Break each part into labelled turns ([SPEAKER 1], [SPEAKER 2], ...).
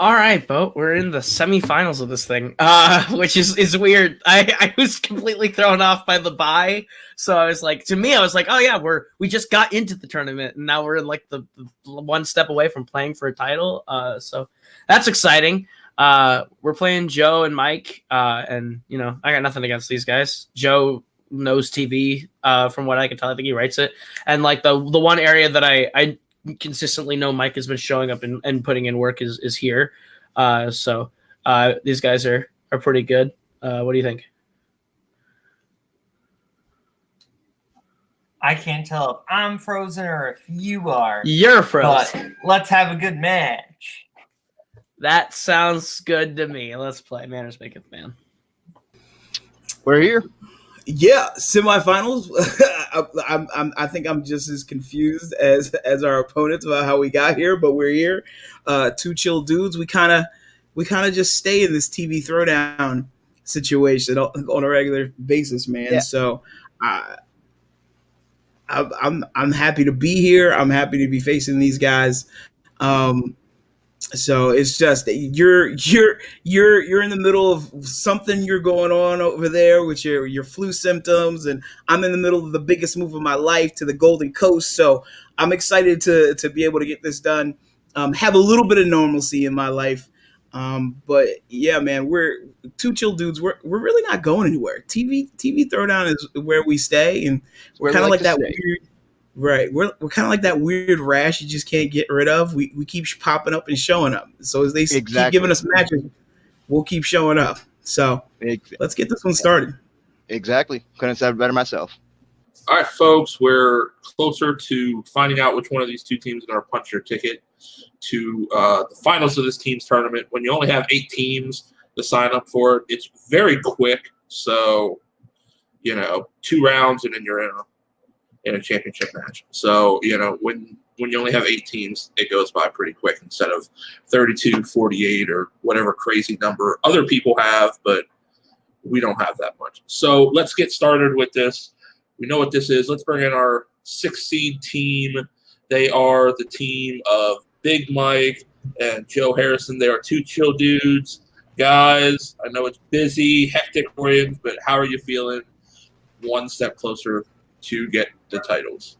[SPEAKER 1] All right, Boat. We're in the semifinals of this thing, which is weird. I was completely thrown off by the bye, so I was like, oh yeah, we just got into the tournament, and now we're in like the one step away from playing for a title. So that's exciting. We're playing Joe and Mike, and I got nothing against these guys. Joe knows TV, from what I can tell. I think he writes it, and like the one area that I consistently know Mike has been showing up and putting in work is here. So these guys are pretty good. What do you think?
[SPEAKER 2] I can't tell if I'm frozen or if you are.
[SPEAKER 1] You're frozen.
[SPEAKER 2] But let's have a good match.
[SPEAKER 1] That sounds good to me. Let's play. Manners maketh man.
[SPEAKER 3] We're here.
[SPEAKER 4] Yeah, semifinals. I think I'm just as confused as our opponents about how we got here, but we're here. Two chill dudes. We kind of just stay in this TV throwdown situation on a regular basis, man. Yeah. So I'm happy to be here. I'm happy to be facing these guys. So it's just you're in the middle of something you're going on over there with your flu symptoms, and I'm in the middle of the biggest move of my life to the Golden Coast. So I'm excited to be able to get this done. Have a little bit of normalcy in my life. But yeah, man, we're two chill dudes. We're really not going anywhere. TV Throwdown is where we stay, and we're kind of like that weird. Right, we're kind of like that weird rash you just can't get rid of. We keep popping up and showing up. So as they keep giving us matches, we'll keep showing up. So let's get this one started.
[SPEAKER 3] Exactly. Couldn't have said it better myself.
[SPEAKER 5] All right, folks, we're closer to finding out which one of these two teams is going to punch their ticket to the finals of this team's tournament. When you only have 8 teams to sign up for it, it's very quick. So, 2 rounds and then you're in a championship match. So, when you only have 8 teams, it goes by pretty quick instead of 32, 48, or whatever crazy number other people have, but we don't have that much. So let's get started with this. We know what this is. Let's bring in our 6 seed team. They are the team of Big Mike and Joe Harrison. They are 2 chill dudes. Guys, I know it's busy, hectic for you, but how are you feeling? One step closer to get the titles.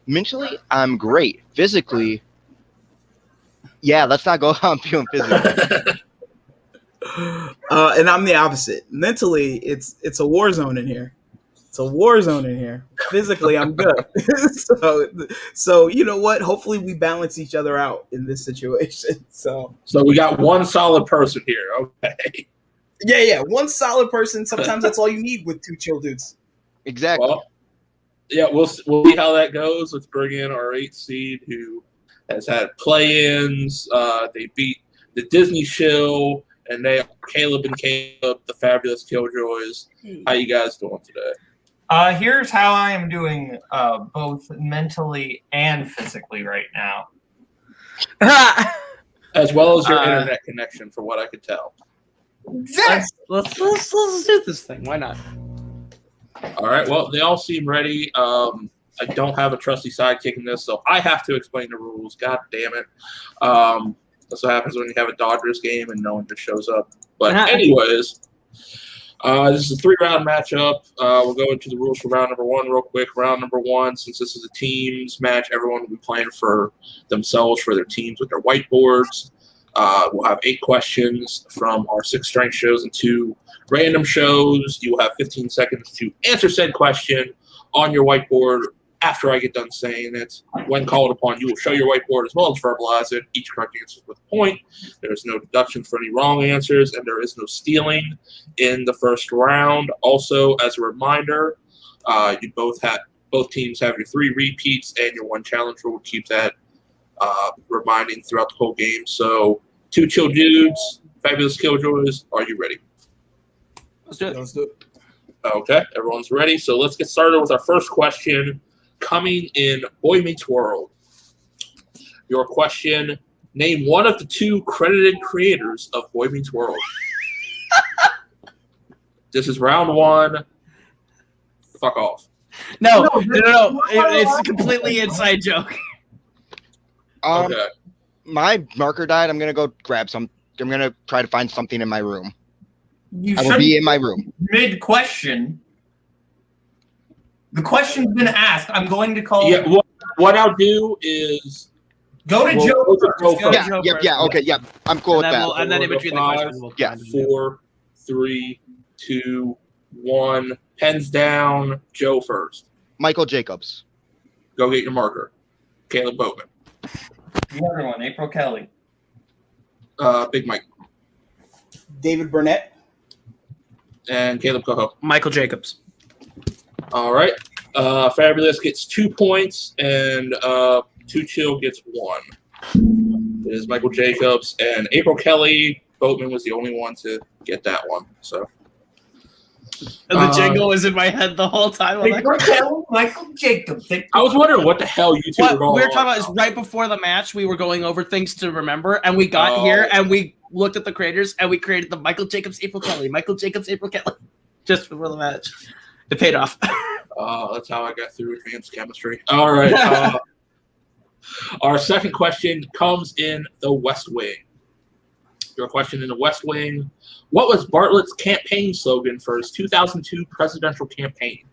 [SPEAKER 3] Mentally, I'm great. Physically, yeah, let's not go how I'm feeling physically.
[SPEAKER 4] And I'm the opposite. Mentally, it's a war zone in here. It's a war zone in here. Physically, I'm good. So you know what? Hopefully, we balance each other out in this situation. So
[SPEAKER 5] we got one solid person here. Okay.
[SPEAKER 4] Yeah. One solid person. Sometimes that's all you need with 2 chill dudes.
[SPEAKER 3] Exactly.
[SPEAKER 5] Well, yeah, we'll see how that goes. Let's bring in our 8th seed who has had play-ins. They beat the Disney Shill, and they are Kaleb and Caleb, the fabulous Killjoys. How you guys doing today?
[SPEAKER 2] Here's how I am doing, both mentally and physically right now.
[SPEAKER 5] As well as your internet connection, from what I could tell.
[SPEAKER 1] Let's do this thing. Why not?
[SPEAKER 5] All right. Well, they all seem ready. I don't have a trusty sidekick in this, so I have to explain the rules. God damn it. That's what happens when you have a Dodgers game and no one just shows up. But anyways, this is a 3-round matchup. We'll go into the rules for round number 1 real quick. Round number 1, since this is a teams match, everyone will be playing for themselves, for their teams with their whiteboards. We'll have 8 questions from our 6 strength shows and 2 random shows. You will have 15 seconds to answer said question on your whiteboard after I get done saying it. When called upon, you will show your whiteboard as well as verbalize it. Each correct answer is with a point. There is no deduction for any wrong answers, and there is no stealing in the first round. Also, as a reminder, both teams have your 3 repeats and your 1 challenge rule. Keep that reminding throughout the whole game. So, 2 chill dudes, fabulous Killjoys, are you ready?
[SPEAKER 1] Let's do it.
[SPEAKER 5] Okay, everyone's ready. So let's get started with our first question. Coming in Boy Meets World. Your question, name one of the 2 credited creators of Boy Meets World. This is round 1. Fuck off.
[SPEAKER 1] No. It's a completely inside joke.
[SPEAKER 5] Okay.
[SPEAKER 3] My marker died. I'm gonna go grab some. I'm gonna try to find something in my room.
[SPEAKER 2] You
[SPEAKER 3] I will
[SPEAKER 2] should
[SPEAKER 3] be in my room.
[SPEAKER 2] mid-question. The question's been asked. I'm going to call.
[SPEAKER 5] Yeah, what I'll do is
[SPEAKER 2] Go to
[SPEAKER 5] Well,
[SPEAKER 2] Joe
[SPEAKER 5] go to
[SPEAKER 2] first.
[SPEAKER 5] Joe
[SPEAKER 2] Go to
[SPEAKER 5] first.
[SPEAKER 2] Joe
[SPEAKER 3] Yeah,
[SPEAKER 2] first.
[SPEAKER 3] okay, yeah. I'm cool with that.
[SPEAKER 1] And then in between the questions, we'll
[SPEAKER 5] yeah,
[SPEAKER 1] find it.
[SPEAKER 5] 4, 3, 2, 1. Pens down. Joe first.
[SPEAKER 3] Michael Jacobs.
[SPEAKER 5] Go get your marker. Kaleb Boatman.
[SPEAKER 2] The other one, April Kelly.
[SPEAKER 5] Big Mike.
[SPEAKER 4] David Burnett.
[SPEAKER 5] And Kaleb Koho.
[SPEAKER 1] Michael Jacobs.
[SPEAKER 5] All right. Fabulous gets 2 points, and Too Chill gets 1. It is Michael Jacobs and April Kelly. Boatman was the only one to get that one. So.
[SPEAKER 1] And the jingle was in my head the whole time. I'm like,
[SPEAKER 2] April Kelly, Michael Jacobs.
[SPEAKER 5] I was wondering what the hell you two were
[SPEAKER 1] what
[SPEAKER 5] going
[SPEAKER 1] we were
[SPEAKER 5] on
[SPEAKER 1] talking about is
[SPEAKER 5] about.
[SPEAKER 1] right before the match, we were going over things to remember, and we got here and we looked at the creators and we created the Michael Jacobs, April Kelly, Michael Jacobs, April Kelly, just before the match. It paid off.
[SPEAKER 5] That's how I got through advanced chemistry. All right. Our second question comes in the West Wing. Your question in the West Wing. What was Bartlett's campaign slogan for his 2002 presidential campaign?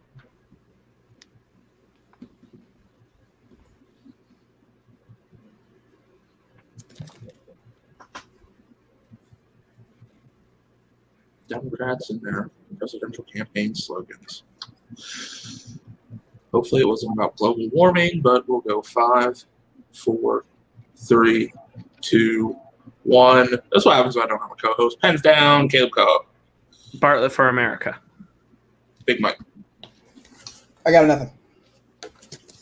[SPEAKER 5] Democrats and their presidential campaign slogans. Hopefully it wasn't about global warming, but we'll go 5, 4, 3, 2, 1. That's what happens when I don't have a co-host. Pens down, Kaleb Koho.
[SPEAKER 1] Bartlett for America.
[SPEAKER 5] Big Mike.
[SPEAKER 4] I got nothing.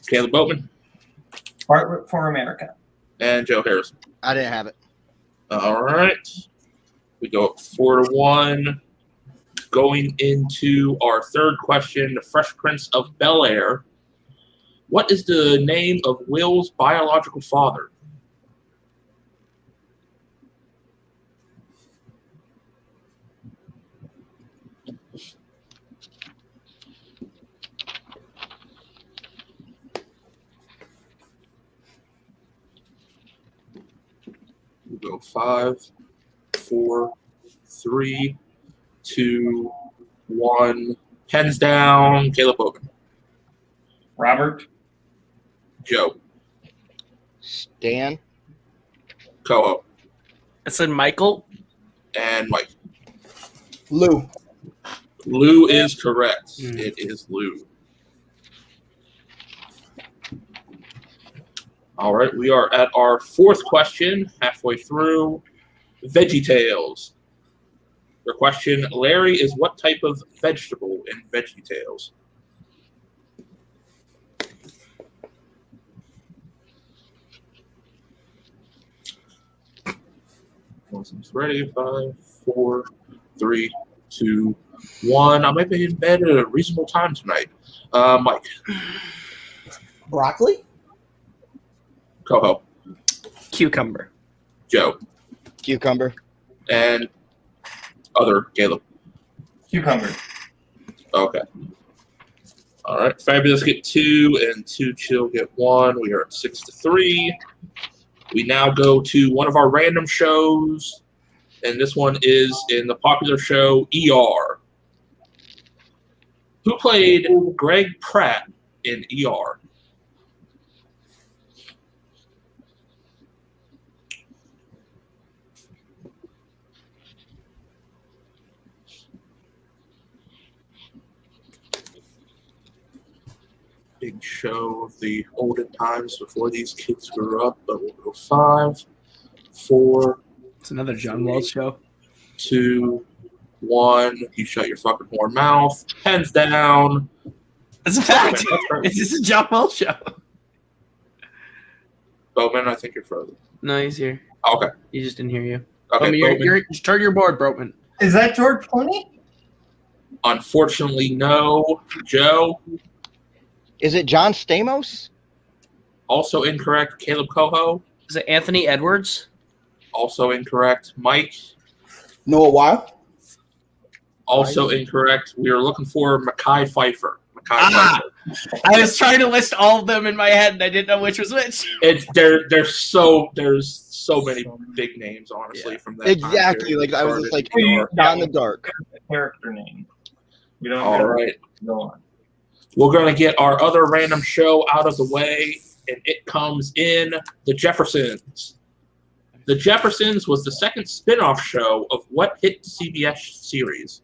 [SPEAKER 5] Kaleb Boatman.
[SPEAKER 2] Bartlett for America.
[SPEAKER 5] And Joe Harrison.
[SPEAKER 3] I didn't have it.
[SPEAKER 5] All right. We go up 4-1. Going into our third question, the Fresh Prince of Bel-Air. What is the name of Will's biological father? We go 5, 4, 3, 2, 1. Pens down. Kaleb Boatman.
[SPEAKER 2] Robert.
[SPEAKER 5] Joe.
[SPEAKER 3] Stan.
[SPEAKER 5] Koho.
[SPEAKER 1] I said Michael.
[SPEAKER 5] And Mike.
[SPEAKER 4] Lou.
[SPEAKER 5] Lou is correct. It is Lou. All right, we are at our fourth question, halfway through. VeggieTales. Your question, Larry, is what type of vegetable in VeggieTales? Wilson's ready. 5, 4, 3, 2, 1. I might be in bed at a reasonable time tonight. Mike.
[SPEAKER 4] Broccoli.
[SPEAKER 5] Koho.
[SPEAKER 1] Cucumber.
[SPEAKER 5] Joe.
[SPEAKER 3] Cucumber.
[SPEAKER 5] And other Kaleb.
[SPEAKER 2] Cucumber.
[SPEAKER 5] Okay. All right. Fabulous get 2 and 2 Chill get 1. We are at 6-3. We now go to one of our random shows, and this one is in the popular show ER. Who played Greg Pratt in ER? Big show of the olden times before these kids grew up, but we'll go 5, 4.
[SPEAKER 1] It's another John Wells show.
[SPEAKER 5] 2, 1. You shut your fucking whore mouth. Pens down.
[SPEAKER 1] That's a fact. It's just a John Wells show.
[SPEAKER 5] Boatman, I think you're frozen.
[SPEAKER 1] No, he's here.
[SPEAKER 5] Okay.
[SPEAKER 1] He just didn't hear you.
[SPEAKER 5] Okay. Boatman.
[SPEAKER 1] Just turn your board, Boatman.
[SPEAKER 2] Is that George Clooney?
[SPEAKER 5] Unfortunately, no. Joe.
[SPEAKER 3] Is it John Stamos?
[SPEAKER 5] Also incorrect. Kaleb Koho.
[SPEAKER 1] Is it Anthony Edwards?
[SPEAKER 5] Also incorrect. Mike.
[SPEAKER 4] Noah Weil.
[SPEAKER 5] Also incorrect. We are looking for Mekhi Phifer.
[SPEAKER 1] I was trying to list all of them in my head, and I didn't know which was which.
[SPEAKER 5] There's so many big names, honestly, from that.
[SPEAKER 3] Exactly. Like I was just like down the dark.
[SPEAKER 2] Character name. We don't.
[SPEAKER 5] All right.
[SPEAKER 2] Go on.
[SPEAKER 5] We're gonna get our other random show out of the way, and it comes in The Jeffersons. The Jeffersons was the second spin-off show of what hit CBS series?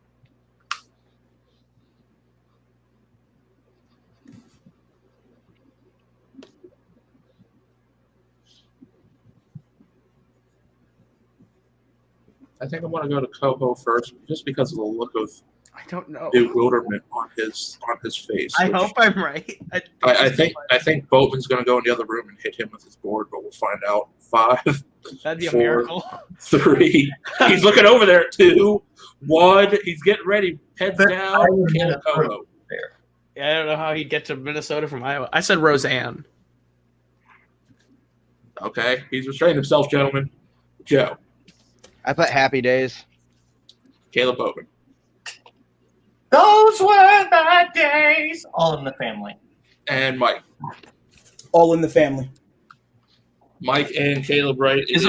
[SPEAKER 5] I think I want to go to Koho first, just because of the look of
[SPEAKER 1] I don't know.
[SPEAKER 5] bewilderment on his face.
[SPEAKER 1] I hope I'm right.
[SPEAKER 5] I think Boatman's going to go in the other room and hit him with his board, but we'll find out. 5,
[SPEAKER 1] That'd be a
[SPEAKER 5] 4,
[SPEAKER 1] miracle.
[SPEAKER 5] 3. He's looking over there. 2, 1. He's getting ready. Heads down. Kaleb Koho.
[SPEAKER 1] Yeah, I don't know how he'd get to Minnesota from Iowa. I said Roseanne.
[SPEAKER 5] Okay, he's restraining himself, gentlemen. Joe.
[SPEAKER 3] I put Happy Days.
[SPEAKER 5] Kaleb Boatman.
[SPEAKER 2] Those were the days. All in the Family.
[SPEAKER 5] And Mike.
[SPEAKER 4] All in the Family.
[SPEAKER 5] Mike and Kaleb, right?
[SPEAKER 1] Is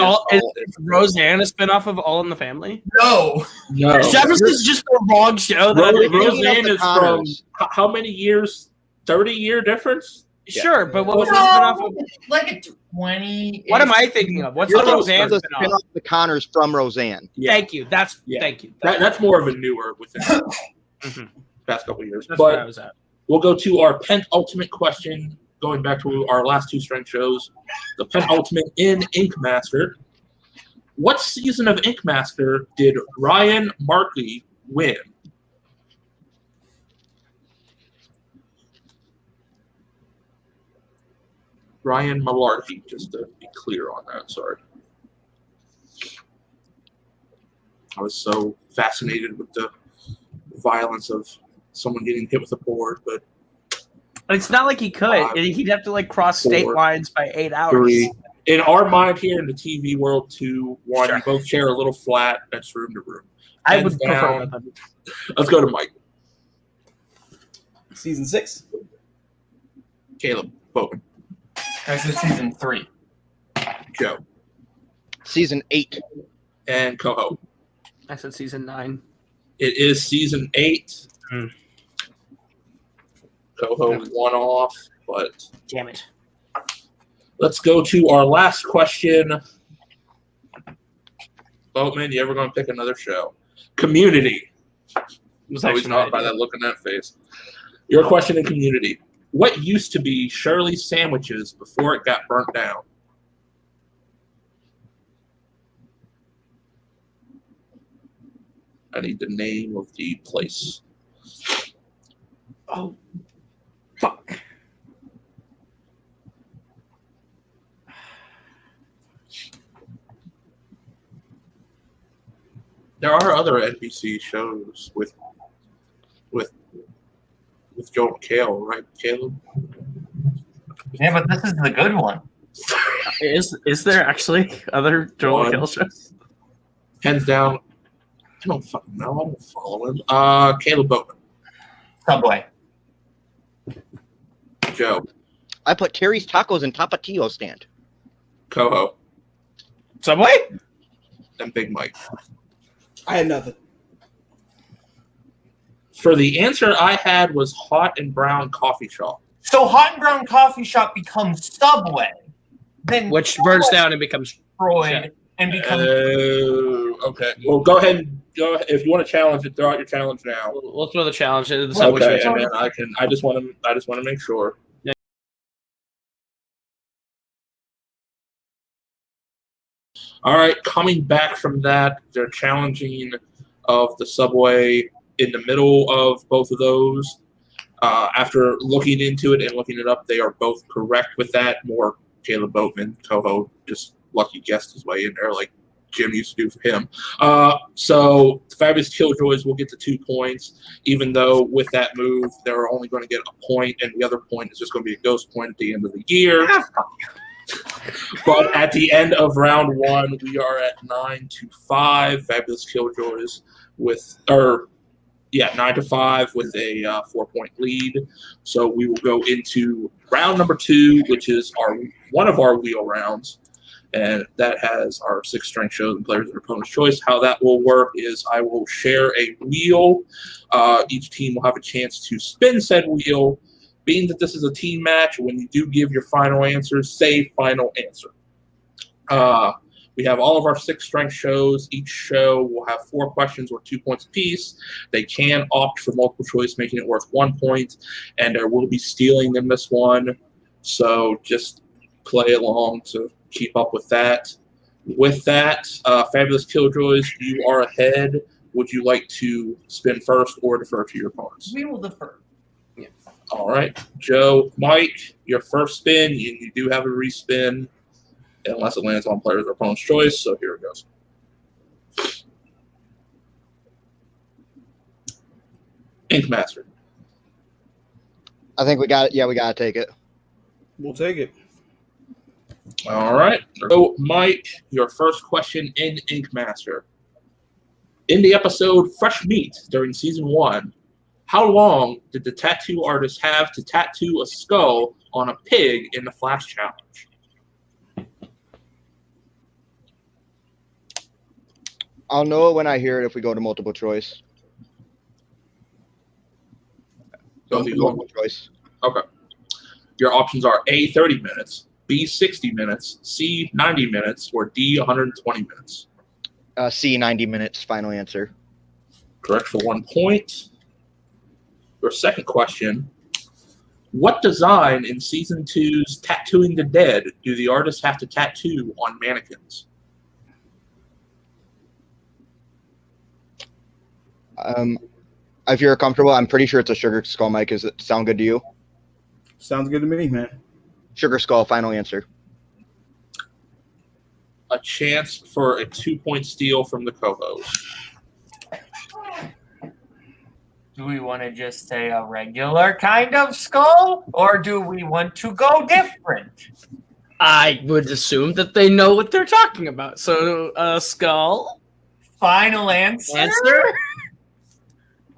[SPEAKER 1] Roseanne a spinoff of All in the Family?
[SPEAKER 2] No.
[SPEAKER 5] No.
[SPEAKER 1] Jefferson's just the wrong show. That
[SPEAKER 5] Roseanne is from how many years? 30-year difference?
[SPEAKER 1] Sure, but what was the spinoff of?
[SPEAKER 2] Like a 20.
[SPEAKER 1] What am I thinking of? What's
[SPEAKER 3] You're
[SPEAKER 1] the Roseanne
[SPEAKER 3] the
[SPEAKER 1] spinoff?
[SPEAKER 3] spin-off the Connors from Roseanne.
[SPEAKER 5] Yeah.
[SPEAKER 1] Thank you. Thank you.
[SPEAKER 5] That's more of a newer within the past couple of years.
[SPEAKER 1] That's where I
[SPEAKER 5] But
[SPEAKER 1] was at.
[SPEAKER 5] we'll go to our penultimate question, going back to our last 2 strength shows. The penultimate in Ink Master. What season of Ink Master did Ryan Markey win? Ryan Malarkey, just to be clear on that, sorry. I was so fascinated with the violence of someone getting hit with a board, but
[SPEAKER 1] It's not like he could.
[SPEAKER 5] 5,
[SPEAKER 1] He'd have to like cross state
[SPEAKER 5] 4,
[SPEAKER 1] lines by 8 hours.
[SPEAKER 5] 3. In our mind here in the TV world, 2, 1.
[SPEAKER 1] Sure.
[SPEAKER 5] You both share a little flat. That's room to room.
[SPEAKER 1] I
[SPEAKER 5] Hands
[SPEAKER 1] would prefer
[SPEAKER 5] down.
[SPEAKER 1] that.
[SPEAKER 5] Let's go to Mike.
[SPEAKER 4] Season 6.
[SPEAKER 5] Kaleb Boatman.
[SPEAKER 2] This is season 3.
[SPEAKER 5] Joe.
[SPEAKER 3] Season 8.
[SPEAKER 5] And Koho.
[SPEAKER 1] I said season 9.
[SPEAKER 5] It is season 8. Koho one off, but
[SPEAKER 1] Damn it.
[SPEAKER 5] let's go to our last question. Boatman, you ever going to pick another show? Community.
[SPEAKER 1] Was
[SPEAKER 5] Always
[SPEAKER 1] actually
[SPEAKER 5] not by that look in that face. Your question in Community. What used to be Shirley's Sandwiches before it got burnt down? I need the name of the place.
[SPEAKER 1] Oh, fuck.
[SPEAKER 5] There are other NBC shows with Joel McHale, right, Kaleb?
[SPEAKER 2] Yeah, but this is the good one.
[SPEAKER 1] Is there actually other Joel
[SPEAKER 5] One.
[SPEAKER 1] McHale shows?
[SPEAKER 5] Hands down. I don't fucking know. I don't follow him. Kaleb Boatman.
[SPEAKER 2] Subway.
[SPEAKER 5] Joe.
[SPEAKER 3] I put Terry's Tacos and Tapatio stand.
[SPEAKER 5] Koho.
[SPEAKER 1] Subway?
[SPEAKER 5] And Big Mike.
[SPEAKER 4] I had nothing.
[SPEAKER 5] For the answer I had was Hot and Brown Coffee Shop.
[SPEAKER 2] So Hot and Brown Coffee Shop becomes Subway. Then
[SPEAKER 1] Which burns down and becomes
[SPEAKER 2] destroyed and becomes
[SPEAKER 5] Okay. Well, go ahead. If you want to challenge it, throw out your challenge now.
[SPEAKER 1] Let's throw the challenge into the Subway
[SPEAKER 5] Okay,
[SPEAKER 1] show.
[SPEAKER 5] and then I can. I just want to make sure. All right, coming back from that, they're challenging of the Subway in the middle of both of those. After looking into it and looking it up, they are both correct with that. More Kaleb Boatman, Koho, just lucky guessed his way in there like Jim used to do for him. So the Fabulous Killjoys will get the 2 points, even though with that move, they're only going to get a point, and the other point is just going to be a ghost point at the end of the year. But at the end of round 1, we are at 9-5. Fabulous Killjoys with, or Yeah, 9-5 with a 4-point lead. So we will go into round number 2, which is one of our wheel rounds. And that has our 6 strength shows and players of their opponent's choice. How that will work is I will share a wheel. Each team will have a chance to spin said wheel. Being that this is a team match, when you do give your final answers, say final answer. We have all of our 6 strength shows. Each show will have 4 questions worth 2 points apiece. They can opt for multiple choice, making it worth 1 point, and there will be stealing in this one. So just play along to keep up with that. With that, Fabulous Killjoys, you are ahead. Would you like to spin first or defer to your opponents?
[SPEAKER 2] We will defer.
[SPEAKER 1] Yeah.
[SPEAKER 5] All right. Joe, Mike, your first spin. You do have a respin. Unless it lands on players or opponent's choice. So here it goes. Ink Master.
[SPEAKER 3] I think we got it. Yeah, we got to take it.
[SPEAKER 4] We'll take it.
[SPEAKER 5] All right. So, Mike, your first question in Ink Master. In the episode Fresh Meat during season 1, how long did the tattoo artist have to tattoo a skull on a pig in the Flash Challenge?
[SPEAKER 3] I'll know it when I hear it if we go to multiple choice. Multiple choice.
[SPEAKER 5] Okay. Your options are A, 30 minutes, B, 60 minutes, C, 90 minutes, or D, 120 minutes.
[SPEAKER 3] C, 90 minutes. Final answer.
[SPEAKER 5] Correct for 1 point. Your second question. What design in Season 2's Tattooing the Dead do the artists have to tattoo on mannequins?
[SPEAKER 3] If you're comfortable, I'm pretty sure it's a sugar skull, Mike. Does it sound good to you?
[SPEAKER 4] Sounds good to me, man.
[SPEAKER 3] Sugar skull, final answer.
[SPEAKER 5] A chance for a 2-point steal from the co-host.
[SPEAKER 6] Do we want to just say a regular kind of skull, or do we want to go different?
[SPEAKER 1] I would assume that they know what they're talking about. So, skull.
[SPEAKER 6] Final answer?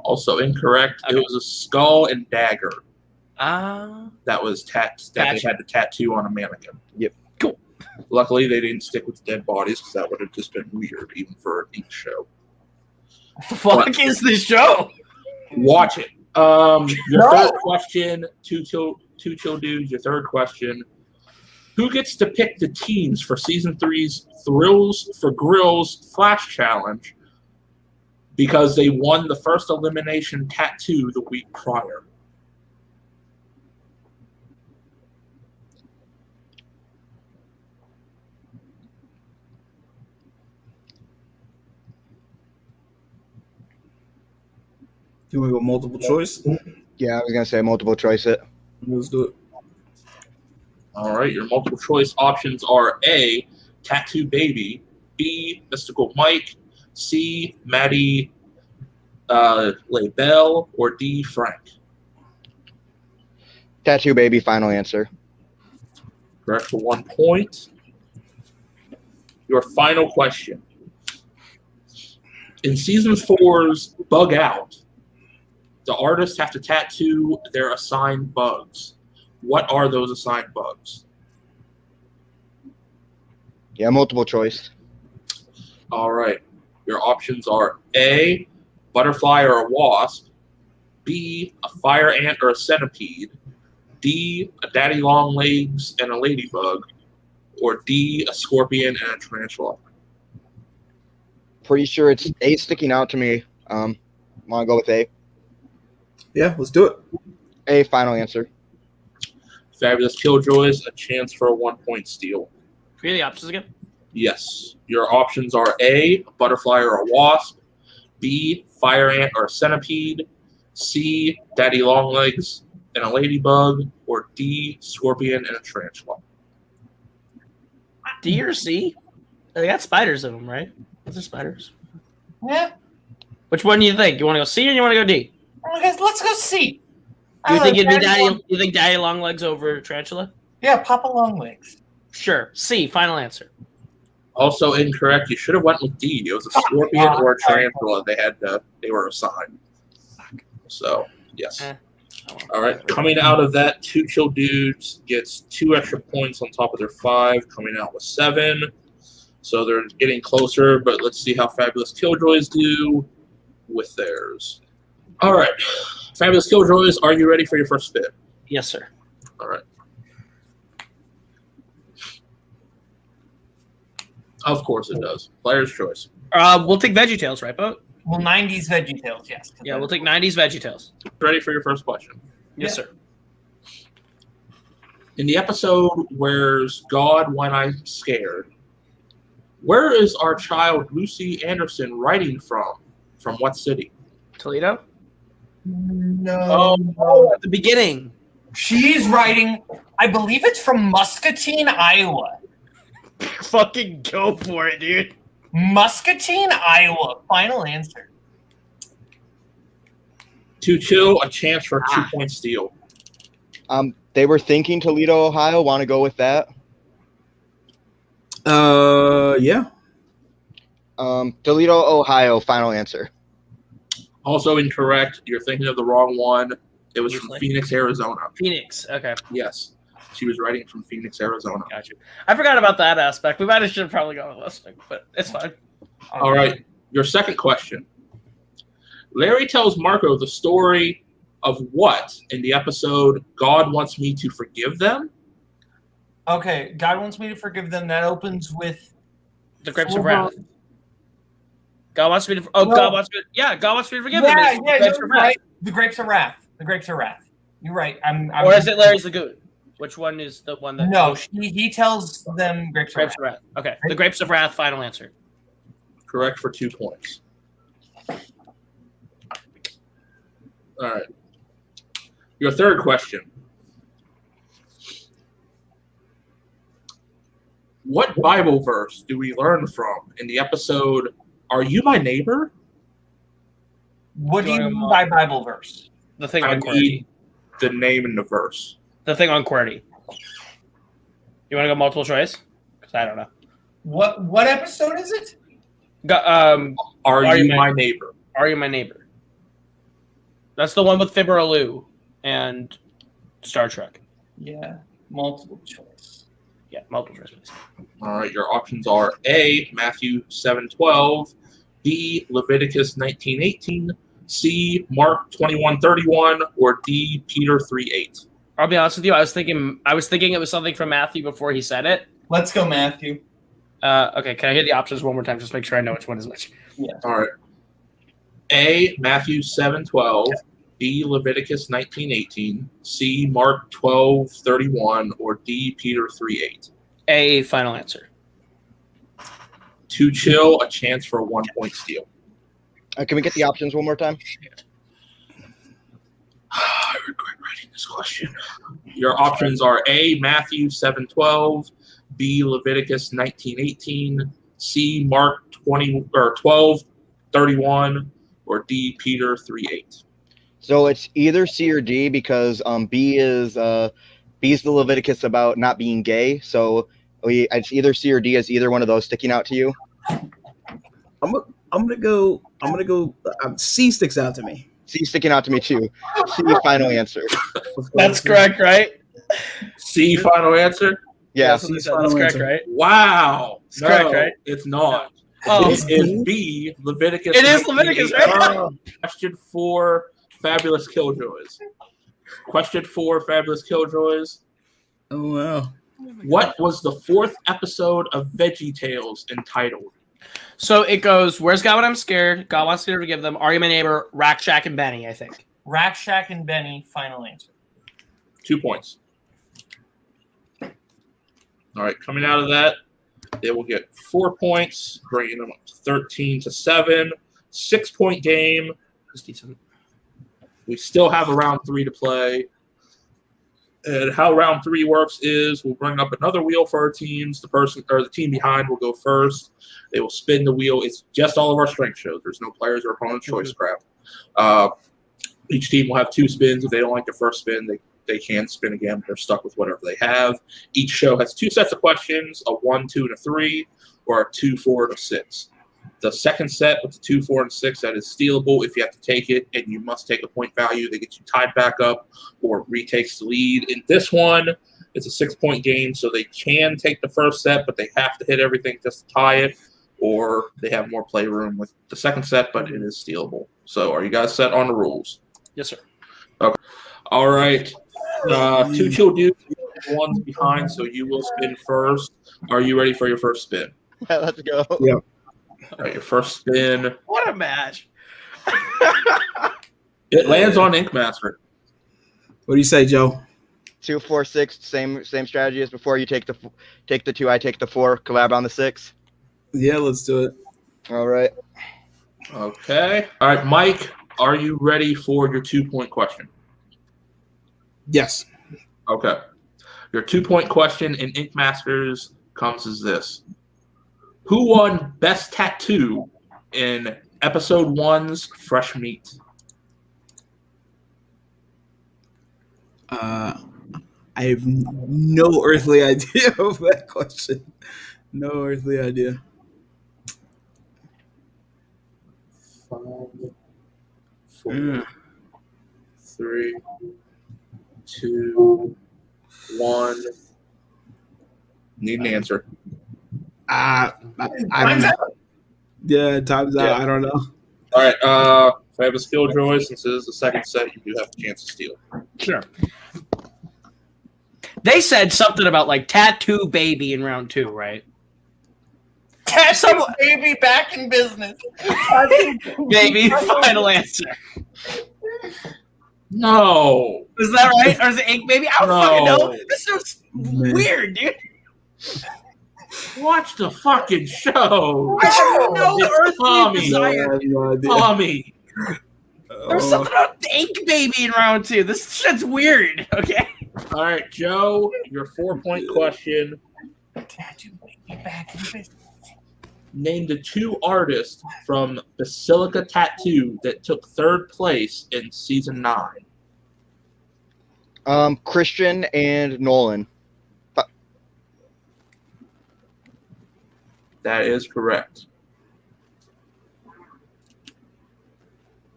[SPEAKER 5] Also incorrect.
[SPEAKER 1] Okay.
[SPEAKER 5] It was a skull and dagger
[SPEAKER 1] Ah.
[SPEAKER 5] that was they had to tattoo on a mannequin.
[SPEAKER 3] Yep.
[SPEAKER 1] Cool.
[SPEAKER 5] Luckily, they didn't stick with dead bodies because that would have just been weird, even for each show.
[SPEAKER 1] The fuck is this show?
[SPEAKER 5] Watch it. Your third question, two chill dudes. Your third question: who gets to pick the teams for season 3's Thrills for Grills Flash Challenge? Because they won the first elimination tattoo the week prior.
[SPEAKER 4] Do we go multiple choice?
[SPEAKER 3] Yeah, I was going to say multiple choice it.
[SPEAKER 4] Let's do it.
[SPEAKER 5] All right, your multiple choice options are A, Tattoo Baby, B, Mystical Mike, C, Maddie Labelle, or D, Frank.
[SPEAKER 3] Tattoo Baby, final answer.
[SPEAKER 5] Correct for 1 point. Your final question. In season 4's Bug Out, the artists have to tattoo their assigned bugs. What are those assigned bugs?
[SPEAKER 3] Yeah, multiple choice.
[SPEAKER 5] All right. Your options are A, butterfly or a wasp, B, a fire ant or a centipede, D, a daddy long legs and a ladybug, or D, a scorpion and a tarantula.
[SPEAKER 3] Pretty sure it's A sticking out to me. Want to go with A?
[SPEAKER 4] Yeah, let's do it.
[SPEAKER 3] A, final answer.
[SPEAKER 5] Fabulous Killjoys, a chance for a 1 point steal.
[SPEAKER 1] Can we get the options again?
[SPEAKER 5] Yes. Your options are A, a butterfly or a wasp, B, fire ant or a centipede, C, daddy long legs and a ladybug, or D, scorpion and a tarantula.
[SPEAKER 1] D or C? They got spiders in them, right? Those are spiders.
[SPEAKER 6] Yeah.
[SPEAKER 1] Which one do you think? You want to go C or you want to go D?
[SPEAKER 6] Let's go see.
[SPEAKER 1] Do you think it'd be Daddy? You think Daddy Longlegs over Tarantula?
[SPEAKER 6] Yeah, Papa Longlegs.
[SPEAKER 1] Sure. C. Final answer.
[SPEAKER 5] Also incorrect. You should have went with D. It was a scorpion or a tarantula. They were assigned. So, yes.
[SPEAKER 1] Eh. Oh, well.
[SPEAKER 5] All right. Coming out of that, Two Chill Dudes gets 2 extra points on top of their 5, coming out with 7. So they're getting closer, but let's see how Fabulous Killjoys do with theirs. All right. Fabulous Killjoys, are you ready for your first spin?
[SPEAKER 1] Yes, sir.
[SPEAKER 5] All right. Of course it does. Player's choice.
[SPEAKER 1] We'll take VeggieTales, right, Boat?
[SPEAKER 6] Well, 90s VeggieTales, yes.
[SPEAKER 1] Yeah, we'll take 90s VeggieTales.
[SPEAKER 5] Ready for your first question?
[SPEAKER 1] Yes,
[SPEAKER 6] Yeah.
[SPEAKER 1] sir.
[SPEAKER 5] In the episode Where's God When I'm Scared, where is our child Lucy Anderson writing from? From what city?
[SPEAKER 1] Toledo?
[SPEAKER 6] No.
[SPEAKER 1] Oh, at the beginning.
[SPEAKER 6] She's writing, I believe it's from Muscatine, Iowa.
[SPEAKER 1] Fucking go for it, dude.
[SPEAKER 6] Muscatine, Iowa. Final answer.
[SPEAKER 5] To Chill, a chance for a 2-point steal.
[SPEAKER 3] They were thinking Toledo, Ohio. Want to go with that?
[SPEAKER 4] Yeah.
[SPEAKER 3] Toledo, Ohio. Final answer.
[SPEAKER 5] Also incorrect. You're thinking of the wrong one. It was from
[SPEAKER 1] Usually.
[SPEAKER 5] Phoenix, Arizona.
[SPEAKER 1] Phoenix. Okay,
[SPEAKER 5] Yes. She was writing from Phoenix, Arizona.
[SPEAKER 1] got you. I forgot about that aspect. We might have should have probably gone with listening, but it's fine.
[SPEAKER 5] All right. Your second question. Larry tells Marco the story of what in the episode God Wants Me to Forgive Them?
[SPEAKER 6] Okay, God wants me to forgive them. That opens with
[SPEAKER 1] The Grapes of Wrath. God wants me to. Oh,
[SPEAKER 6] No.
[SPEAKER 1] God wants me. Yeah, God wants me to forgive them.
[SPEAKER 6] Yeah,
[SPEAKER 1] It's
[SPEAKER 6] yeah,
[SPEAKER 1] The Grapes
[SPEAKER 6] you're
[SPEAKER 1] of Wrath.
[SPEAKER 6] right. The Grapes of Wrath. The Grapes of Wrath. You're right. I'm
[SPEAKER 1] Or is it Larry's Lagoon? Which one is the one that?
[SPEAKER 6] No, he tells them Grapes of
[SPEAKER 1] Grapes
[SPEAKER 6] Wrath.
[SPEAKER 1] of Wrath. Okay, The Grapes of Wrath. Final answer.
[SPEAKER 5] Correct for 2 points. All right. Your third question. What Bible verse do we learn from in the episode Are You My Neighbor?
[SPEAKER 6] What do you mean by Bible verse?
[SPEAKER 1] The thing
[SPEAKER 5] I
[SPEAKER 1] on QWERTY.
[SPEAKER 5] need the name and the verse.
[SPEAKER 1] The thing on QWERTY. You want to go multiple choice? Because I don't know.
[SPEAKER 6] What episode is it?
[SPEAKER 5] Are you my neighbor?
[SPEAKER 1] Are You My Neighbor? That's the one with Fibber Lou and Star Trek.
[SPEAKER 6] Yeah, multiple choice.
[SPEAKER 1] Yeah, multiple choice, please.
[SPEAKER 5] All right, your options are A, Matthew 7:12, B, Leviticus 19:18, C, Mark 21:31, or D, Peter 3:8.
[SPEAKER 1] I'll be honest with you. I was thinking it was something from Matthew before he said it.
[SPEAKER 6] Let's go, Matthew.
[SPEAKER 1] Okay, can I hear the options one more time? Just make sure I know which one is which.
[SPEAKER 5] All right. A, Matthew 7:12, B, Leviticus 19:18, C, Mark 12:31, or D, Peter 3:8.
[SPEAKER 1] A final answer.
[SPEAKER 5] To Chill, a chance for a 1-point steal.
[SPEAKER 3] Can we get the options one more time?
[SPEAKER 5] I regret writing this question. Your options are A, Matthew 7:12, B, Leviticus 19:18, C, Mark 12:31, or D, Peter 3:8.
[SPEAKER 3] So it's either C or D because B is the Leviticus about not being gay. So it's either C or D. Is either one of those sticking out to you?
[SPEAKER 4] I'm gonna go. C sticks out to me.
[SPEAKER 3] C sticking out to me too. C final answer.
[SPEAKER 1] That's correct, right?
[SPEAKER 5] C, final answer?
[SPEAKER 3] Yeah.
[SPEAKER 1] That's what they said. That's correct, right?
[SPEAKER 5] Wow.
[SPEAKER 1] It's correct, right?
[SPEAKER 5] It's not.
[SPEAKER 1] Oh.
[SPEAKER 5] It is B, Leviticus.
[SPEAKER 1] It is Leviticus, right?
[SPEAKER 5] Question 4, Fabulous Killjoys. Question 4, Fabulous Killjoys.
[SPEAKER 4] Oh wow.
[SPEAKER 5] What was the 4th episode of VeggieTales entitled?
[SPEAKER 1] So it goes, Where's God When I'm Scared? God Wants Me to Forgive Them. Are You My Neighbor? Rack, Shack, and Benny, I think.
[SPEAKER 6] Rack, Shack, and Benny. Final answer.
[SPEAKER 5] 2 points. All right, coming out of that, they will get 4 points, bringing them up to 13-7. 6-point game.
[SPEAKER 1] That's decent.
[SPEAKER 5] We still have a round 3 to play. And how round 3 works is we'll bring up another wheel for our teams. The person or the team behind will go first. They will spin the wheel. It's just all of our strength shows. There's no players or opponent choice crap. Each team will have 2 spins. If they don't like the first spin, they can spin again. They're stuck with whatever they have. Each show has 2 sets of questions, a 1, 2, and a 3, or a 2, 4, and a 6. The second set with the 2, 4, and 6, that is stealable if you have to take it, and you must take a point value that gets you tied back up or retakes the lead. In this one, it's a 6-point game, so they can take the first set, but they have to hit everything just to tie it, or they have more playroom with the second set, but it is stealable. So are you guys set on the rules?
[SPEAKER 1] Yes, sir.
[SPEAKER 5] Okay. All right. 2 chill dudes, 1's behind, so you will spin first. Are you ready for your first spin?
[SPEAKER 3] Yeah, let's go.
[SPEAKER 4] Yeah.
[SPEAKER 5] All right, your first spin.
[SPEAKER 1] What a match.
[SPEAKER 5] It lands on Ink Master.
[SPEAKER 4] What do you say, Joe?
[SPEAKER 3] 2, 4, 6. Same strategy as before. You take the 2. I take the 4. Collab on the 6.
[SPEAKER 4] Yeah, let's do it.
[SPEAKER 3] All right.
[SPEAKER 5] Okay. All right, Mike, are you ready for your 2-point question?
[SPEAKER 4] Yes.
[SPEAKER 5] Okay. Your 2-point question in Ink Masters comes as this. Who won Best Tattoo in Episode 1's Fresh Meat?
[SPEAKER 4] I have no earthly idea of that question. No earthly idea.
[SPEAKER 5] 5, 4, 3, 2, 1. Need an answer.
[SPEAKER 4] I don't know. Yeah, time's out.
[SPEAKER 5] Yeah.
[SPEAKER 4] I don't know.
[SPEAKER 5] All right. If I have a skill joy, since it is the second set, you do have a chance to steal.
[SPEAKER 1] Sure. They said something about like tattoo baby in round 2, right?
[SPEAKER 6] Tattoo baby back in business.
[SPEAKER 1] Baby, final answer.
[SPEAKER 5] No.
[SPEAKER 1] Is that right? Or is it Ink Baby? I don't
[SPEAKER 5] No.
[SPEAKER 1] fucking know. This is
[SPEAKER 4] Man.
[SPEAKER 1] weird, dude.
[SPEAKER 5] Watch the fucking show.
[SPEAKER 1] I have no
[SPEAKER 5] It's
[SPEAKER 1] earthly
[SPEAKER 5] Tommy.
[SPEAKER 4] No, I
[SPEAKER 1] desire.
[SPEAKER 4] have no idea.
[SPEAKER 5] Tommy.
[SPEAKER 1] There's something about Ink Baby in round 2. This shit's weird, okay?
[SPEAKER 5] All right, Joe, your 4-point question.
[SPEAKER 6] Tattoo baby back in business.
[SPEAKER 5] Name the 2 artists from Basilica Tattoo that took 3rd place in Season 9.
[SPEAKER 3] Christian and Nolan.
[SPEAKER 5] That is correct.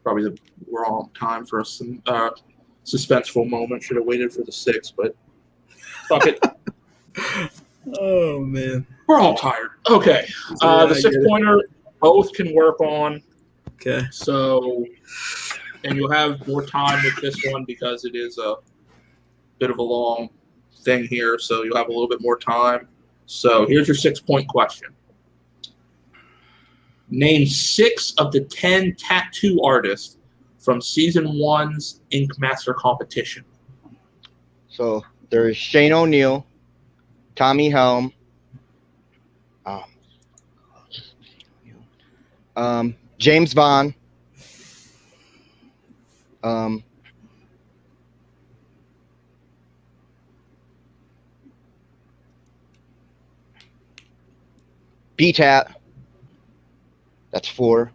[SPEAKER 5] Probably the wrong time for a suspenseful moment. Should have waited for the 6, but fuck it.
[SPEAKER 4] Oh man.
[SPEAKER 5] We're all tired. Okay.
[SPEAKER 4] Yeah, I
[SPEAKER 5] The
[SPEAKER 4] get it.
[SPEAKER 5] 6-pointer, both can work on.
[SPEAKER 4] Okay.
[SPEAKER 5] So, and you'll have more time with this one because it is a bit of a long thing here. So you'll have a little bit more time. So here's your 6-point question. Name 6 of the 10 tattoo artists from Season 1's Ink Master competition.
[SPEAKER 3] So there's Shane O'Neill, Tommy Helm, James Vaughn, B-Tat. That's 4.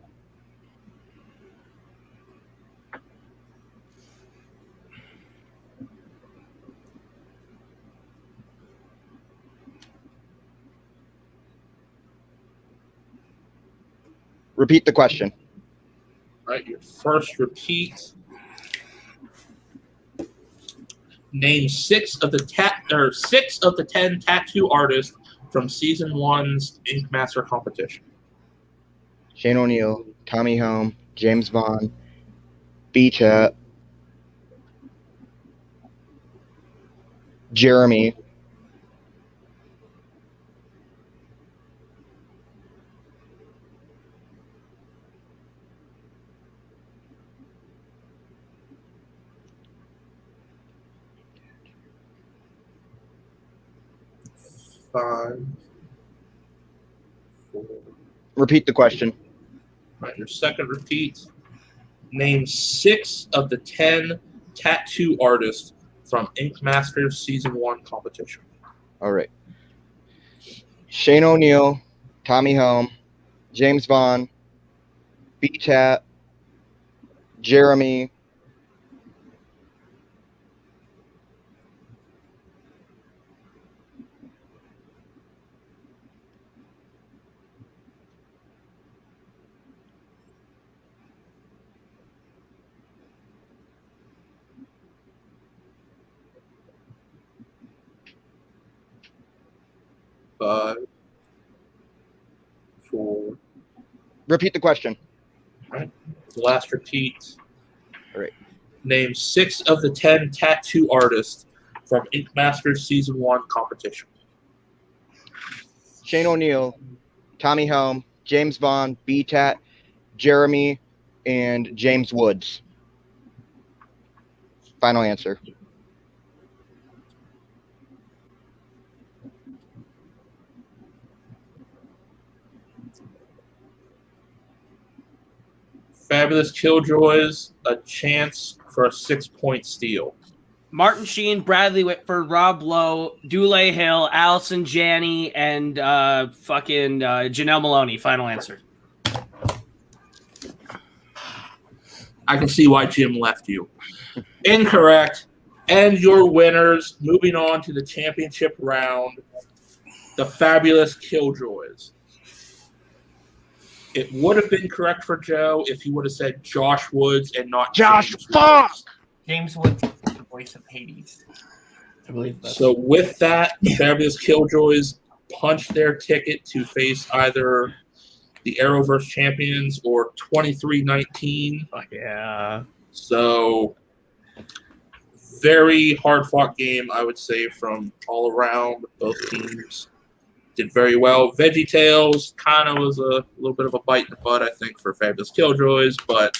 [SPEAKER 3] Repeat the question.
[SPEAKER 5] All right, your first repeat. Name 6 of the 10 tattoo artists from Season 1's Ink Master competition.
[SPEAKER 3] Shane O'Neill, Tommy Helm, James Vaughn, B-Tat, Jeremy,
[SPEAKER 5] Five, 4.
[SPEAKER 3] Repeat the question.
[SPEAKER 5] All right, your second repeat. Name 6 of the 10 tattoo artists from Ink Masters Season 1 competition.
[SPEAKER 3] All right. Shane O'Neill, Tommy Helm, James Vaughn, B-Tat, Jeremy,
[SPEAKER 5] 5, 4.
[SPEAKER 3] Repeat the question.
[SPEAKER 5] Right. The last repeat.
[SPEAKER 3] All right.
[SPEAKER 5] Name 6 of the 10 tattoo artists from Ink Masters Season 1 competition.
[SPEAKER 3] Shane O'Neill, Tommy Helm, James Vaughn, B-Tat, Jeremy, and James Woods. Final answer.
[SPEAKER 5] Fabulous Killjoys, a chance for a 6-point steal.
[SPEAKER 1] Martin Sheen, Bradley Whitford, Rob Lowe, Dule Hill, Allison Janney, and Janelle Maloney. Final answer.
[SPEAKER 5] I can see why Jim left you. Incorrect. And your winners, moving on to the championship round, the Fabulous Killjoys. It would have been correct for Joe if he would have said Josh Woods and not
[SPEAKER 3] Josh,
[SPEAKER 5] James
[SPEAKER 3] fuck!
[SPEAKER 5] Woods.
[SPEAKER 6] James Woods is the voice of Hades.
[SPEAKER 1] I believe that.
[SPEAKER 5] So with that, the Fabulous Killjoys punched their ticket to face either the Arrowverse champions or 23-19.
[SPEAKER 1] Fuck yeah.
[SPEAKER 5] So very hard-fought game, I would say, from all around. Both teams did very well. VeggieTales kind of was a little bit of a bite in the butt, I think, for Fabulous Killjoys, but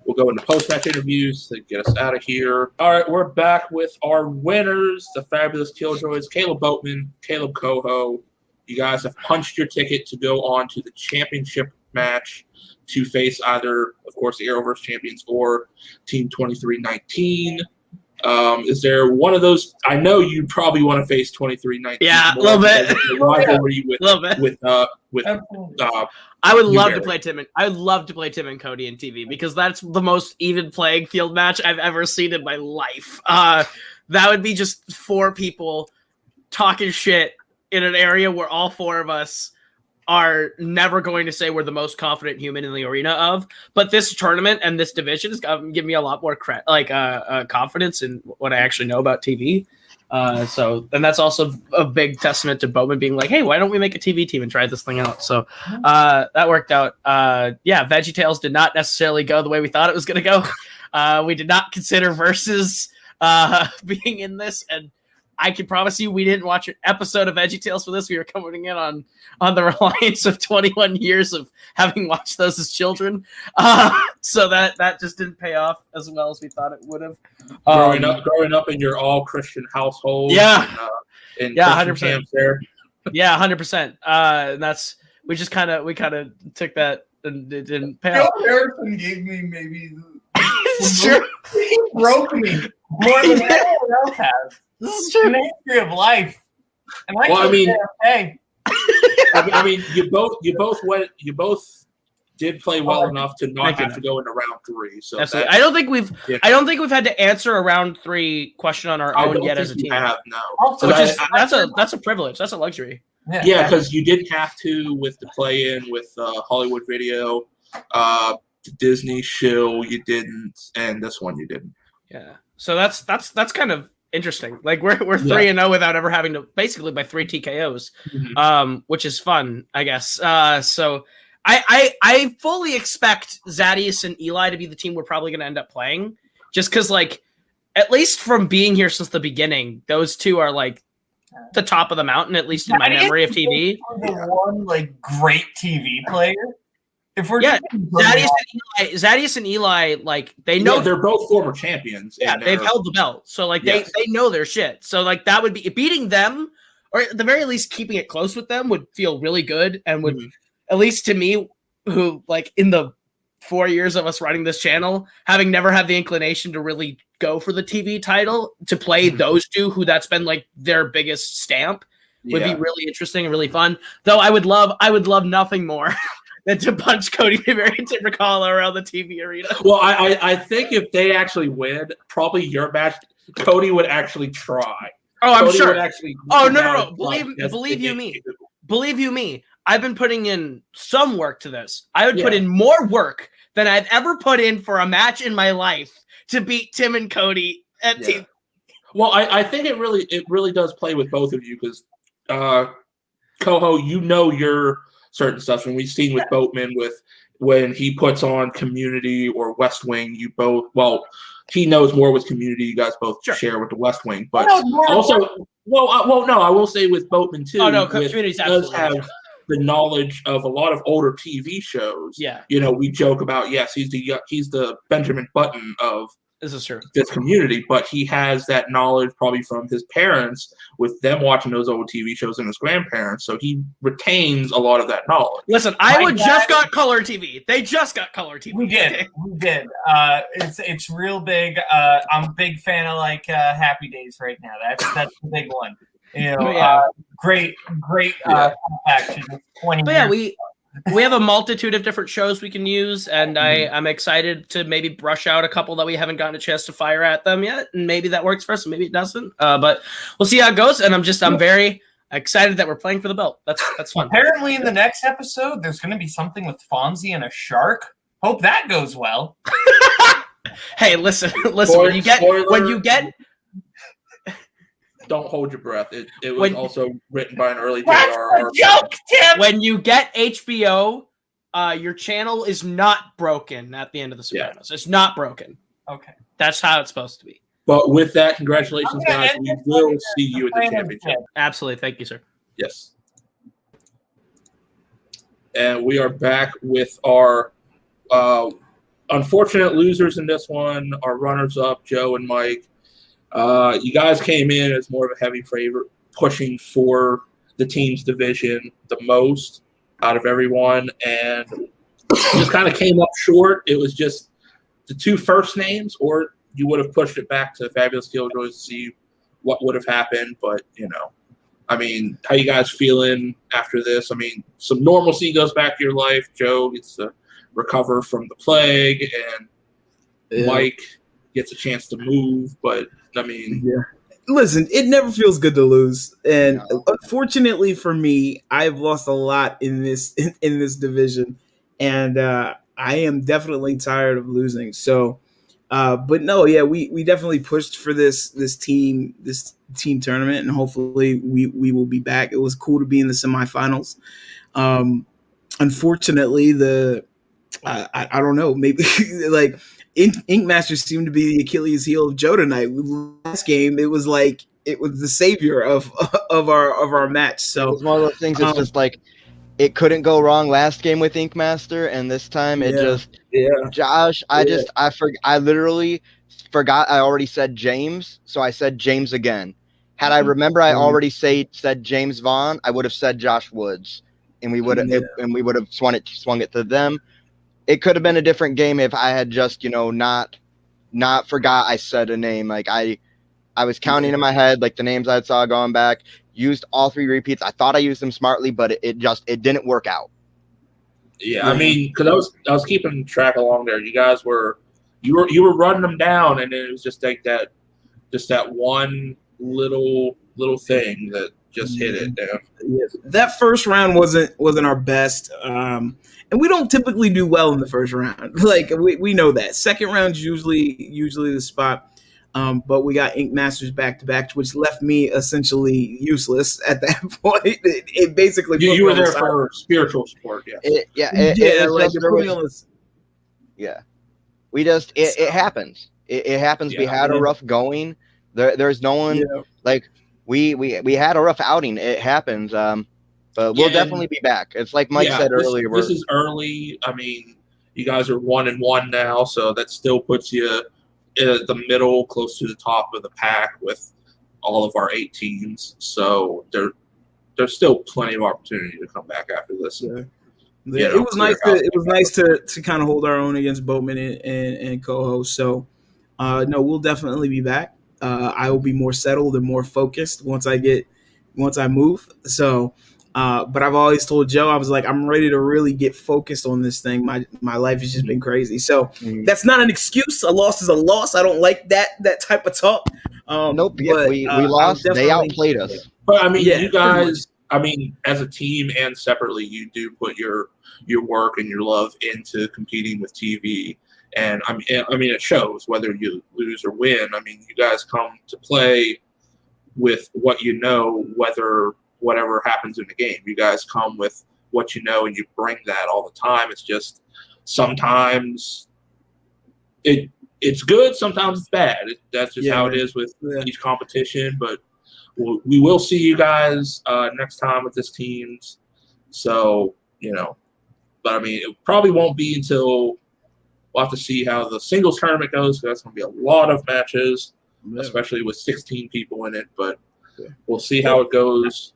[SPEAKER 5] we'll go into post-match interviews to get us out of here. All right, we're back with our winners, the Fabulous Killjoys, Kaleb Boatman, Kaleb Koho. You guys have punched your ticket to go on to the championship match to face either, of course, the Arrowverse champions or Team 23-19. Is there one of those? I know you probably want to face 23-19.
[SPEAKER 1] Yeah, a little bit.
[SPEAKER 5] Rivalry with,
[SPEAKER 1] A little bit.
[SPEAKER 5] with
[SPEAKER 1] I would love
[SPEAKER 5] Newberry.
[SPEAKER 1] to play Tim. I would love to play Tim and Cody in TV because that's the most even playing field match I've ever seen in my life. That would be just 4 people talking shit in an area where all 4 of us are never going to say we're the most confident human in the arena of. But this tournament and this division has given me a lot more confidence in what I actually know about TV. And that's also a big testament to Boatman being like, hey, why don't we make a TV team and try this thing out? So that worked out. VeggieTales did not necessarily go the way we thought it was going to go. We did not consider versus being in this, and I can promise you we didn't watch an episode of VeggieTales for this. We were coming in on the reliance of 21 years of having watched those as children. So that just didn't pay off as well as we thought it would have.
[SPEAKER 5] growing up in your all Christian household.
[SPEAKER 1] Yeah.
[SPEAKER 5] And
[SPEAKER 1] 100%.
[SPEAKER 5] There.
[SPEAKER 1] Yeah, 100%. And that's we kind of took that and it didn't pay off.
[SPEAKER 2] Joe Harrison gave me maybe
[SPEAKER 1] Sure.
[SPEAKER 2] he broke me more than anyone else has.
[SPEAKER 1] This is
[SPEAKER 6] In
[SPEAKER 1] true.
[SPEAKER 6] the history of life. And
[SPEAKER 5] Well, I mean-
[SPEAKER 6] hey,
[SPEAKER 5] I mean, you both did play well enough to not
[SPEAKER 1] Thank you.
[SPEAKER 5] have to go into round 3. So
[SPEAKER 1] Absolutely.
[SPEAKER 5] that-
[SPEAKER 1] I don't think we've had to answer a round 3 question on our
[SPEAKER 5] I
[SPEAKER 1] own
[SPEAKER 5] don't
[SPEAKER 1] yet
[SPEAKER 5] think
[SPEAKER 1] as a
[SPEAKER 5] you
[SPEAKER 1] team.
[SPEAKER 5] have, no.
[SPEAKER 6] also,
[SPEAKER 1] Which
[SPEAKER 5] I-
[SPEAKER 1] is that's a privilege. That's a luxury.
[SPEAKER 5] Yeah, because you didn't have to with the play-in with Hollywood Video, the Disney shill you didn't, and this one you didn't.
[SPEAKER 1] Yeah. So that's kind of interesting. Like we're 3-0 without ever having to basically by 3 TKOs, which is fun, I guess. So I fully expect Zadius and Eli to be the team we're probably going to end up playing, just because like at least from being here since the beginning, those two are like the top of the mountain, at least in my memory of TV.
[SPEAKER 6] The one like great TV player. If we're
[SPEAKER 1] Zadius and Eli, like they know
[SPEAKER 5] they're both former champions.
[SPEAKER 1] Yeah,
[SPEAKER 5] and
[SPEAKER 1] they've
[SPEAKER 5] they're-
[SPEAKER 1] held the belt, so like
[SPEAKER 5] Yes.
[SPEAKER 1] they know their shit. So like that would be beating them, or at the very least keeping it close with them would feel really good, and would at least to me, who like in the 4 years of us running this channel, having never had the inclination to really go for the TV title, to play those two, who that's been like their biggest stamp, would be really interesting and really fun. Though I would love nothing more than to punch Cody Newberry and Brzakala around the TV arena.
[SPEAKER 5] Well, I think if they actually win, probably your match, Cody would actually try.
[SPEAKER 1] Oh, I'm
[SPEAKER 5] Cody
[SPEAKER 1] sure.
[SPEAKER 5] would actually
[SPEAKER 1] Oh,
[SPEAKER 5] sit
[SPEAKER 1] no.
[SPEAKER 5] down and try.
[SPEAKER 1] Believe you me. Believe you me, I've been putting in some work to this. I would put in more work than I've ever put in for a match in my life to beat Tim and Cody at Team.
[SPEAKER 5] Well, I think it really does play with both of you because Koho, you know your certain stuff, and we've seen with Boatman when he puts on Community or West Wing, you both he knows more with Community. You guys both share with the West Wing, but also, no, I will say with Boatman too.
[SPEAKER 1] Oh no, Community's
[SPEAKER 5] does
[SPEAKER 1] absolutely
[SPEAKER 5] have the knowledge of a lot of older TV shows.
[SPEAKER 1] Yeah,
[SPEAKER 5] we joke about he's the Benjamin Button of
[SPEAKER 1] this is true.
[SPEAKER 5] This Community, but he has that knowledge probably from his parents with them watching those old TV shows and his grandparents, so he retains a lot of that knowledge.
[SPEAKER 1] Listen, Iowa just got color TV. They just got color TV.
[SPEAKER 6] We did. It's real big. I'm a big fan of Happy Days right now. That's the big one. Great action. 20
[SPEAKER 1] But yeah, we have a multitude of different shows we can use, and I'm excited to maybe brush out a couple that we haven't gotten a chance to fire at them yet, and maybe that works for us, and maybe it doesn't. But we'll see how it goes, and I'm very excited that we're playing for the belt. That's fun.
[SPEAKER 6] Apparently, in the next episode, there's going to be something with Fonzie and a shark. Hope that goes well.
[SPEAKER 1] Hey, listen. When you get.
[SPEAKER 5] Don't hold your breath. It was also written by an early
[SPEAKER 6] That's
[SPEAKER 5] JR.
[SPEAKER 6] a joke, Tim!
[SPEAKER 1] When you get HBO, your channel is not broken at the end of the Sopranos. It's not broken.
[SPEAKER 6] Okay.
[SPEAKER 1] That's how it's supposed to be.
[SPEAKER 5] But with that, congratulations, guys. We will see you at the championship.
[SPEAKER 1] Absolutely. Thank you, sir.
[SPEAKER 5] Yes. And we are back with our unfortunate losers in this one, our runners-up, Joe and Mike. You guys came in as more of a heavy favorite, pushing for the team's division the most out of everyone, and just kind of came up short. It was just the two first names, or you would have pushed it back to Fabulous Killjoys to see what would have happened. But, how you guys feeling after this? Some normalcy goes back to your life. Joe gets to recover from the plague, and Mike gets a chance to move, but
[SPEAKER 4] Listen, it never feels good to lose, and unfortunately for me, I've lost a lot in this division, and I am definitely tired of losing. So, but no, we definitely pushed for this team tournament, and hopefully we will be back. It was cool to be in the semifinals. Unfortunately, I don't know, maybe Ink Masters seemed to be the Achilles heel of Joe tonight. Last game, it was the savior of our match. So
[SPEAKER 3] it was one of those things. It's just it couldn't go wrong last game with Ink Master, and this time Josh. I literally forgot I already said James, so I said James again. Had I remember I already said James Vaughn, I would have said Josh Woods, and we would have swung it to them. It could have been a different game if I had just, not forgot I said a name. I was counting in my head, the names I saw going back, used all three repeats. I thought I used them smartly, but it didn't work out.
[SPEAKER 5] Yeah, because I was keeping track along there. You guys were running them down, and it was just that one little thing that just hit it down.
[SPEAKER 4] Yes. That first round wasn't our best. And we don't typically do well in the first round. We know that. Second round's usually the spot. But we got Ink Masters back to back, which left me essentially useless at that point. It basically
[SPEAKER 5] you were there for spiritual support, yes.
[SPEAKER 3] It happens. It happens. We had a rough going. There's no one we had a rough outing. It happens. But we'll definitely be back. It's like Mike said earlier.
[SPEAKER 5] This is early. You guys are 1-1 now, so that still puts you in the middle, close to the top of the pack with all of our 8 teams. So there's still plenty of opportunity to come back after this.
[SPEAKER 4] Yeah. It was nice to kind of hold our own against Boatman and Koho. So no, we'll definitely be back. I will be more settled and more focused once I move. So. But I've always told Joe, I was like, I'm ready to really get focused on this thing. My life has just been crazy. So that's not an excuse. A loss is a loss. I don't like that type of talk.
[SPEAKER 3] Nope. But, we lost. They outplayed us.
[SPEAKER 5] But you guys, as a team and separately, you do put your work and your love into competing with TV. And it shows whether you lose or win. You guys come to play with what whether whatever happens in the game. You guys come with what you know, and you bring that all the time. It's just sometimes it's good, sometimes it's bad. That's just how it is with each competition. But we will see you guys next time with this teams. So, but I mean, it probably won't be until we'll have to see how the singles tournament goes. Because that's going to be a lot of matches, especially with 16 people in it. But we'll see how it goes.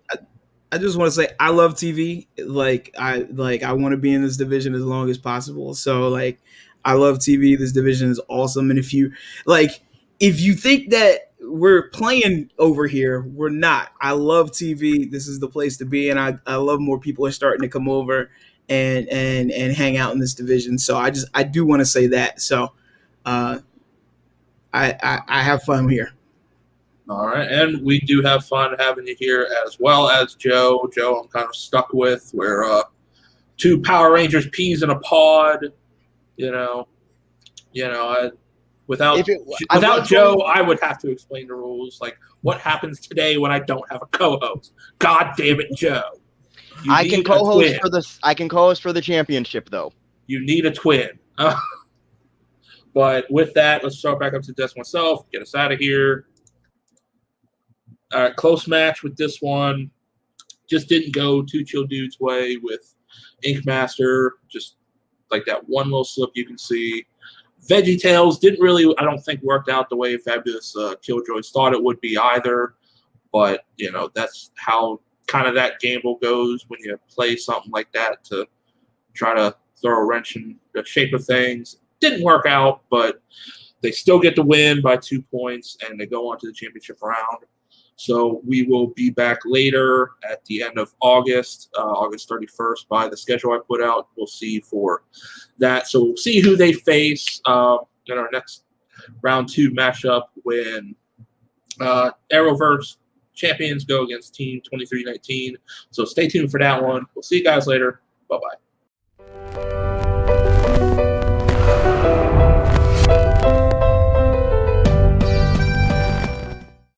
[SPEAKER 4] I just want to say I love TV. I want to be in this division as long as possible. So I love TV. This division is awesome. And if you think that we're playing over here, we're not. I love TV. This is the place to be, and I love more people are starting to come over and hang out in this division. So I do want to say that. So I have fun here.
[SPEAKER 5] All right, and we do have fun having you here as well as Joe. Joe, I'm kind of stuck with. We're 2 Power Rangers peas in a pod. Without Joe, I would have to explain the rules. Like, what happens today when I don't have a co-host? God damn it, Joe!
[SPEAKER 3] I can co-host for the championship, though.
[SPEAKER 5] You need a twin. But with that, let's start back up to Desk myself. Get us out of here. Close match with this one. Just didn't go Two Chill Dude's way with Ink Master. Just like that one little slip you can see. VeggieTales didn't really, I don't think, worked out the way Fabulous Killjoys thought it would be either. But, that's how kind of that gamble goes when you play something like that to try to throw a wrench in the shape of things. Didn't work out, but they still get the win by 2 points, and they go on to the championship round. So we will be back later at the end of August, August 31st, by the schedule I put out. We'll see for that. So we'll see who they face in our next round 2 matchup when Arrowverse champions go against Team 2319. So stay tuned for that one. We'll see you guys later. Bye-bye.